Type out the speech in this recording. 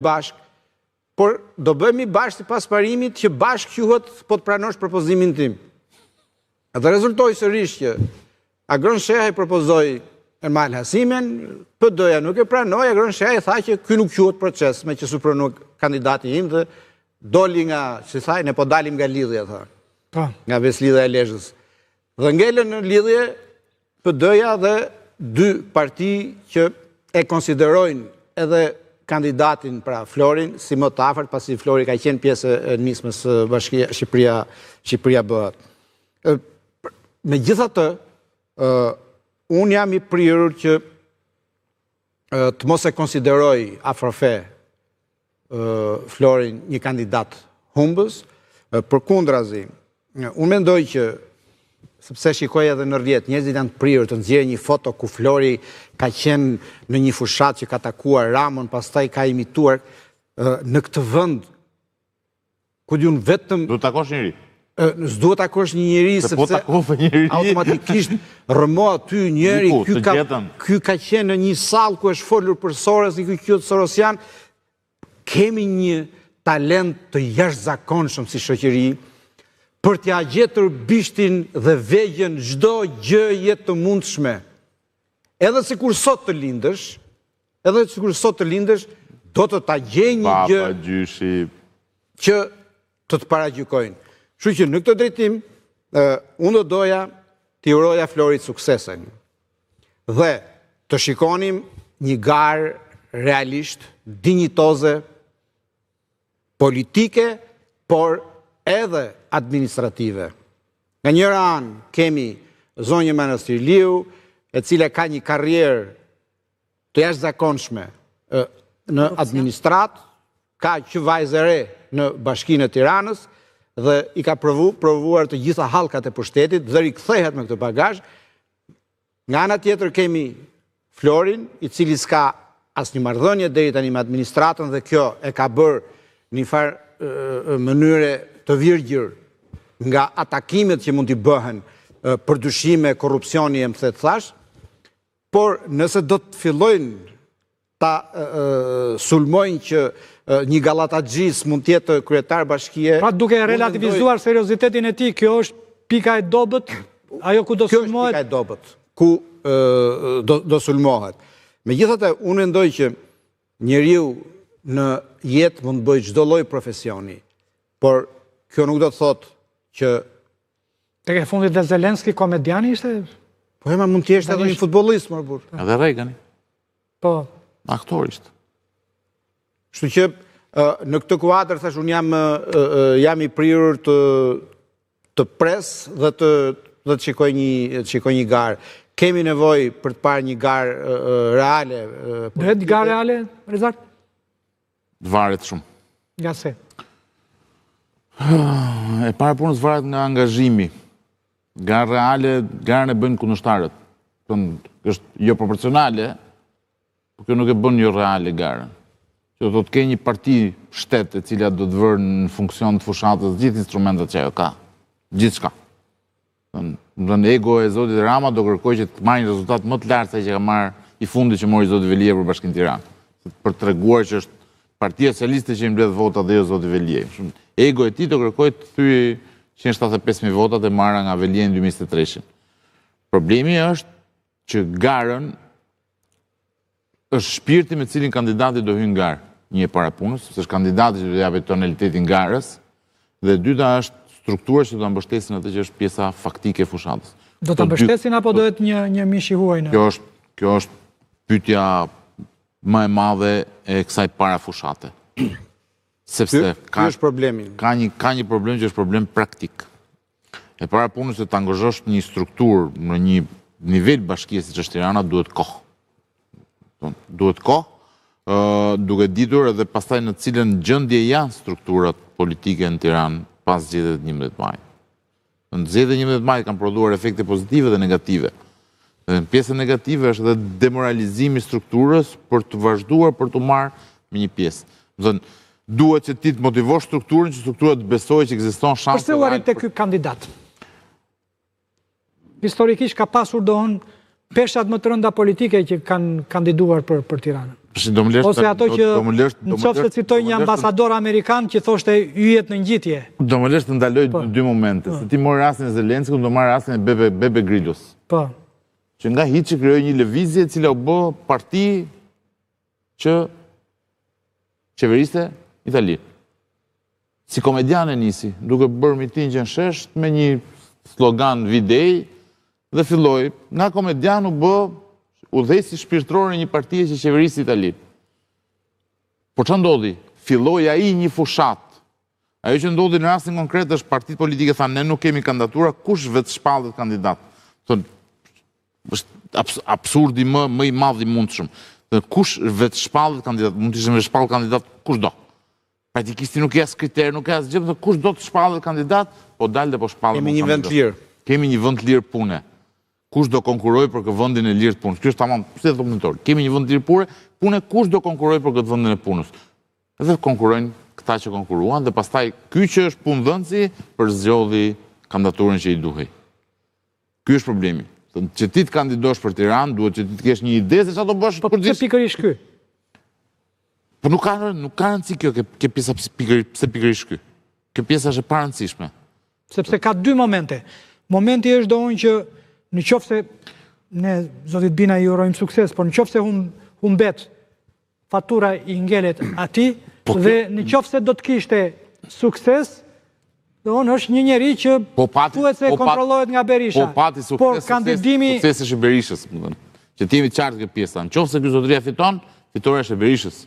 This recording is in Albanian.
bashk, por do bëhemi bashk sipas parimit që bashk quhet po të pranosh propozimin tim. Dhe rezultoi sërish që Agron Shehaj propozoi Ermal Hasimen, PD-ja nuk e pranoi, Agron Shehaj tha që ky nuk quhet proces, me që su pranoi kandidati im dhe doli nga, si thaj, ne po dalim nga lidhja, tha. Nga veslidhja e Lezhës. Dhe ngelen në lidhje PD-ja dhe dy parti që e konsiderojnë edhe kandidatin pra Florin si më të afërt, pasi Flori ka qenë pjesë e nismës Bashkia Shqipëria bëhet. Megjithatë, unë jam i prirur që të mos e konsideroj afrofe Florin një kandidat humbës, përkundrazi. Unë mendoj që sepse shikoj edhe në rrjet, njerëzit janë të prirur të nxjerrë një foto ku Flori ka qenë në një fushat që ka takuar Ramon, pastaj ka imituar në këtë vend, ku diun vetëm... Do të takosh njëri? S'duhet të takosh një njëri, sepse automatikisht rëmo aty njëri, ky ka qenë në një sallë ku është folur për Soros, ky quhet Sorosian. Kemi një talent të jashtëzakonshëm si shoqëri, për t'ja gjetur bishtin dhe vegjen çdo gjë jetë të mundshme. Edhe sikur sot të lindësh, do të ta gjej një gjë që të të paragjykojnë. Kështu që në këtë drejtim, unë do doja t'i uroja Florit suksesen. Dhe të shikonim një garë realisht, dinjitoze, politike, por edhe administrative. Nga njëra anë kemi Zonjë Manastirliu, e cila ka një karrierë të jashtëzakonshme në administrat, ka që vajzë e re në Bashkinë e Tiranës dhe i ka provuar të gjitha hallkat e pushtetit dhe rikthehet me këtë bagazh. Nga ana tjetër kemi Florin, i cili s'ka asnjë marrëdhënie deri tani me administratën dhe kjo e ka bërë në një farë mënyre të virgjër nga atakimet që mund t'i bëhen për dyshime, korrupsioni e më the të thash, por nëse do të fillojnë ta sulmojnë që një Gallataxhis mund t'jetë kryetar bashkie... Pra duke relativizuar seriozitetin e tij, kjo është pika e dobët, ajo ku do sulmohet? Kjo është pika e dobët, ku do sulmohet. Megjithatë, unë mendoj që njeriu në jetë mund të bëjë çdo lloj profesioni, por kjo nuk do të thotë që... Tek e fundit dhe Zelenski komediani ishte? Po ema mund t'jeshtë edhe një futbollist, më burr. Edhe Reagani. Po. Aktor ishte. Kështu që në këtë kuadër, thash, unë jam i prirur të pres dhe të shikoj një garë. Kemi nevojë për të parë një garë reale. Duhet një garë reale, Rezart? Varet shumë. Nga se? E para punës varet nga angazhimi. Garë reale, garën e bëjnë kundërshtarët. është jo proporcionale, por kjo nuk e bën jo reale garën. Që do të ke një parti shtet e cila do të vërë në funksion të fushatës gjithë instrumentet që ajo ka. Gjithë shka. Në ego e Zotit Rama do kërkoj që të marrë një rezultat më të lartë se që ka marrë i fundi që mori Zoti Velie për Bashkinë Tiranë. Për të treguar që është Partia Socialiste që i mbledh votat dhe jo Zoti Velie. Ego e tij do kërkoj të thyej 175.000 votat e marra nga Velie në 2023. Problemi është që garën është shpirti me cilin kandidati do hyjë në garë. Një e para punës, se është kandidati që do japë tonalitetin garës, dhe dyta është struktura që do të mbështesin atë që është pjesa faktike e fushatës. Do të mbështesin apo do të një mish i huaj në? Kjo është pyetja më e madhe e kësaj para fushate. Sepse ka një problem që është problem praktik. E para punës se të angazhosh një strukturë në një nivel bashkie siç është Tirana duhet kohë. Duhet kohë, duke ditur edhe pastaj në cilën gjendje janë strukturat politike në Tiranë pas zgjedhjeve të 11 majit. Në zgjedhjet e 11 majit kanë prodhuar efekte pozitive dhe negative. Dhe pjesa negative është edhe demoralizimi i strukturës për të vazhduar për të marrë me një pjesë. Do të duhet që ti të motivosh strukturën, që struktura të besojë që ekziston shanse. Përse u arrit tek ky kandidat? Historikisht ka pasur dohon peshat më të rënda politike që kanë kandiduar për Tiranën. Ose ato që në qoftë se citoj një ambasador amerikan që thoshte yjet në ngjitje. Do më lesh të ndaloj në dy momente. Se ti morë rastin e Zelenskut, do marrë rastin e Bebe Grillus. Po. Që nga hiçi krijoi një lëvizje e cila u bë parti që qeveriste Itali. Si komediane nisi, duke bërë mitin që në shesht me një slogan videj dhe filloi, nga komedian u bë udhëheci shpirtëror në një partie që qeverisi Itali. Por ç'a ndodhi? Filloi ai një fushat. Ajo që ndodhi në rastin konkret është partitë politike thanë ne nuk kemi kandidatura, kush vetë shpallet kandidat. Thonë është absurdi më i madh i mundshëm. Kush vetë shpallet kandidat, mund të ishte me shpall kandidat kush do. Praktikisht nuk ka as kriter, nuk ka as gjë, kush do të shpallet kandidat, po dalë dhe po shpallet. Kemi një vend lirë. Kemi një vend lirë pune. Kush do konkurroj për këtë vendin e lirë të punës? Ky është tamam, pse do mentor. Kemi një vend lirë pune, kush do konkurroj për këtë vendin e punës? Edhe konkurrojnë këta që konkuruan dhe pastaj ky që është punëdhënësi përzgjodhi kandidaturën që i duhej. Ky është problemi. Që ti të kandidosh për Tiranë, duhet që ti të kesh një ide se çfarë do bësh për të pikërisht ky. Po nuk ka rëndësi kjo pjesa pse pikërisht ky. Kjo pjesa është e parëndësishme. Sepse ka dy momente. Momenti është doon që në qoftë se ne zotit Bina i urojmë sukses, por në qoftë se humbet fatura i ngelet atij dhe në qoftë se do të kishte sukses, doon është një njeri që thuhet se kontrollohet nga Berisha. Po pati sukses është i Berishës, që ti jemi të qartë këtë pjesa. Në qoftë se ky zotëria fiton, fitoresh e Berishës.